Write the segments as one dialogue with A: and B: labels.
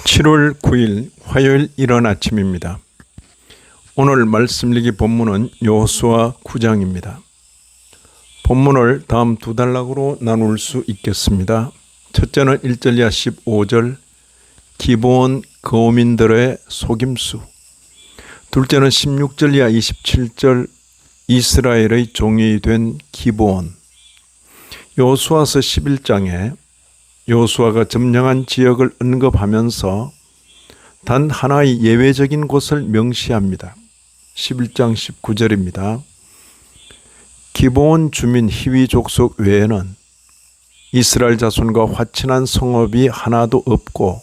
A: 7월 9일 화요일 이른 아침입니다. 오늘 말씀 읽기 본문은 여호수아 9장입니다. 본문을 다음 두 단락으로 나눌 수 있겠습니다. 첫째는 1절 이하 15절 기브온 거민들의 속임수, 둘째는 16절 이하 27절 이스라엘의 종이 된 기브온. 여호수아서 11장에 여호수아가 점령한 지역을 언급하면서 단 하나의 예외적인 곳을 명시합니다. 11장 19절입니다. 기브온 주민 히위 족속 외에는 이스라엘 자손과 화친한 성읍이 하나도 없고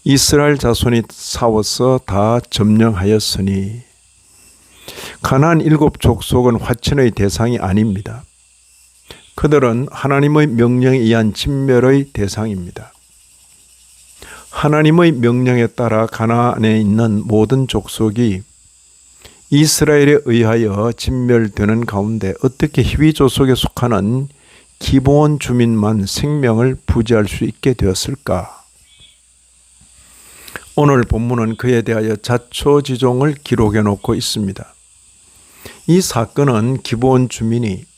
A: 이스라엘 자손이 싸워서 다 점령하였으니, 가나안 7족속은 화친의 대상이 아닙니다. 그들은 하나님의 명령에 의한 진멸의 대상입니다. 하나님의 명령에 따라 가나안에 있는 모든 족속이 이스라엘에 의하여 진멸되는 가운데 어떻게 히위 족속에 속하는 기브온 주민만 생명을 부지할 수 있게 되었을까? 오늘 본문은 그에 대하여 자초지종을 기록해 놓고 있습니다. 이 사건은 기브온 주민이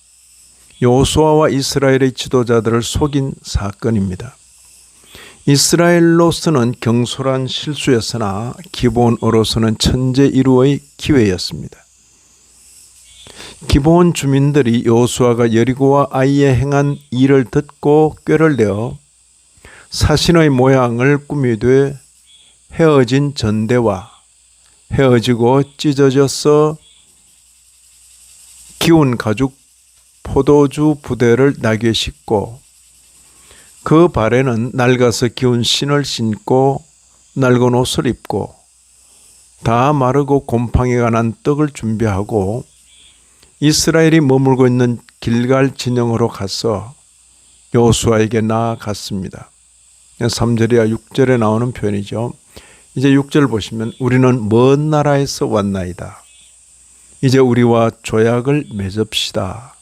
A: 여호수아와 이스라엘의 지도자들을 속인 사건입니다. 이스라엘로서는 경솔한 실수였으나 기브온으로서는 천재일우의 기회였습니다. 기브온 주민들이 여호수아가 여리고와 아이에 행한 일을 듣고 꾀를 내어 사신의 모양을 꾸미되 헤어진 전대와 헤어지고 찢어져서 기운 가죽 포도주 부대를 나귀에 싣고 그 발에는 낡아서 기운 신을 신고 낡은 옷을 입고 다 마르고 곰팡이가 난 떡을 준비하고 이스라엘이 머물고 있는 길갈 진영으로 가서 여호수아에게 나아갔습니다. 3절이야 6절에 나오는 표현이죠. 이제 6절 보시면 우리는 먼 나라에서 왔나이다. 이제 우리와 조약을 맺읍시다.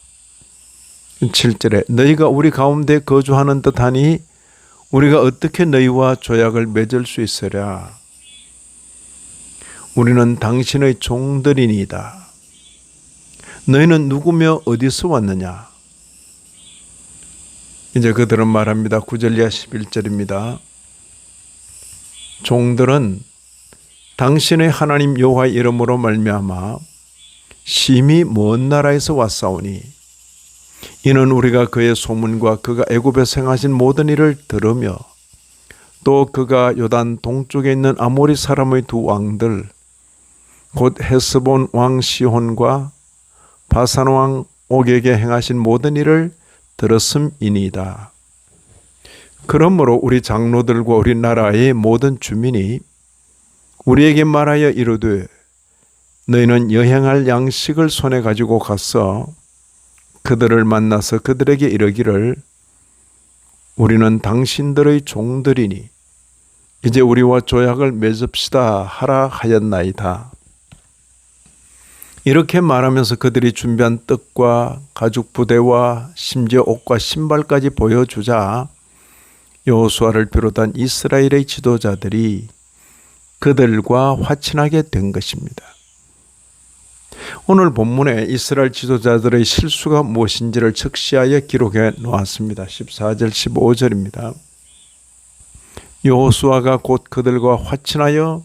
A: 7절에 너희가 우리 가운데 거주하는 듯하니 우리가 어떻게 너희와 조약을 맺을 수 있으랴. 우리는 당신의 종들이니이다. 너희는 누구며 어디서 왔느냐. 이제 그들은 말합니다. 9절 이하 11절입니다. 종들은 당신의 하나님 여호와의 이름으로 말미암아 심히 먼 나라에서 왔사오니 이는 우리가 그의 소문과 그가 애굽에서 행하신 모든 일을 들으며 또 그가 요단 동쪽에 있는 아모리 사람의 두 왕들 곧 헤스본 왕 시혼과 바산 왕 옥에게 행하신 모든 일을 들었음이니이다. 그러므로 우리 장로들과 우리 나라의 모든 주민이 우리에게 말하여 이르되 너희는 여행할 양식을 손에 가지고 가서 그들을 만나서 그들에게 이르기를 우리는 당신들의 종들이니 이제 우리와 조약을 맺읍시다 하라 하였나이다. 이렇게 말하면서 그들이 준비한 떡과 가죽 부대와 심지어 옷과 신발까지 보여주자 여호수아를 비롯한 이스라엘의 지도자들이 그들과 화친하게 된 것입니다. 오늘 본문에 이스라엘 지도자들의 실수가 무엇인지를 적시하여 기록해 놓았습니다. 14절 15절입니다. 여호수아가 곧 그들과 화친하여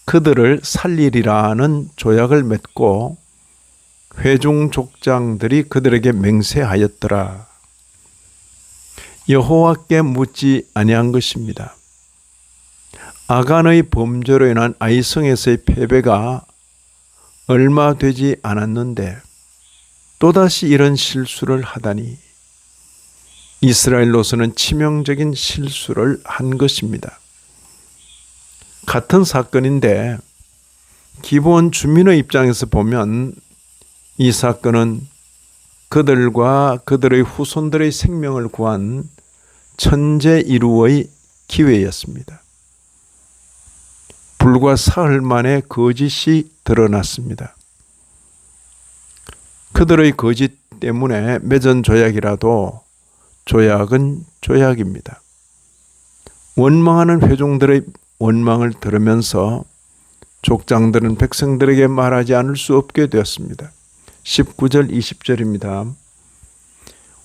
A: 그들을 살리리라는 조약을 맺고 회중 족장들이 그들에게 맹세하였더라. 여호와께 묻지 아니한 것입니다. 아간의 범죄로 인한 아이성에서의 패배가 얼마 되지 않았는데 또다시 이런 실수를 하다니 이스라엘로서는 치명적인 실수를 한 것입니다. 같은 사건인데 기브온 주민의 입장에서 보면 이 사건은 그들과 그들의 후손들의 생명을 구한 천재일우의 기회였습니다. 불과 사흘 만에 거짓이 드러났습니다. 그들의 거짓 때문에 맺은 조약이라도 조약은 조약입니다. 원망하는 회중들의 원망을 들으면서 족장들은 백성들에게 말하지 않을 수 없게 되었습니다. 19절 20절입니다.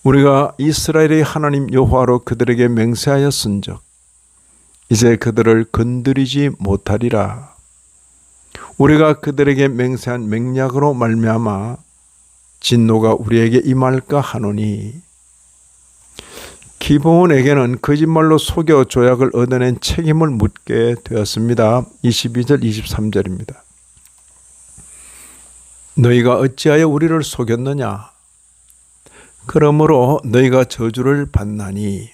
A: 우리가 이스라엘의 하나님 여호와로 그들에게 맹세하였은즉 이제 그들을 건드리지 못하리라. 우리가 그들에게 맹세한 맹약으로 말미암아 진노가 우리에게 임할까 하노니 기브온에게는 거짓말로 속여 조약을 얻어낸 책임을 묻게 되었습니다. 22절 23절입니다. 너희가 어찌하여 우리를 속였느냐? 그러므로 너희가 저주를 받나니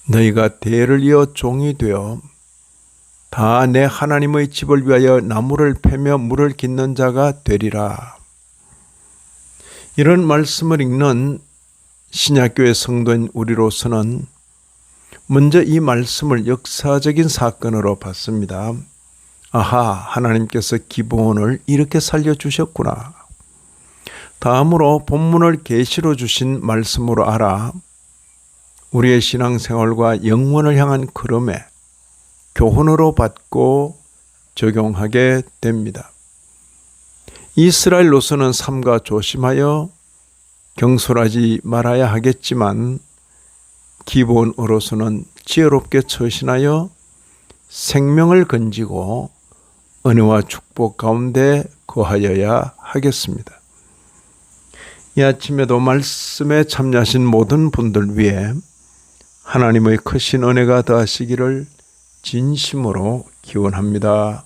A: 너희가 대를 이어 종이 되어 다 내 하나님의 집을 위하여 나무를 패며 물을 깃는 자가 되리라. 이런 말씀을 읽는 신약교회 성도인 우리로서는 먼저 이 말씀을 역사적인 사건으로 봤습니다. 아하, 하나님께서 기브온을 이렇게 살려주셨구나. 다음으로 본문을 계시로 주신 말씀으로 알아 우리의 신앙생활과 영원을 향한 걸음에 교훈으로 받고 적용하게 됩니다. 이스라엘로서는 삼가 조심하여 경솔하지 말아야 하겠지만 기브온으로서는 지혜롭게 처신하여 생명을 건지고 은혜와 축복 가운데 거하여야 하겠습니다. 이 아침에도 말씀에 참여하신 모든 분들 위해 하나님의 크신 은혜가 더하시기를 진심으로 기원합니다.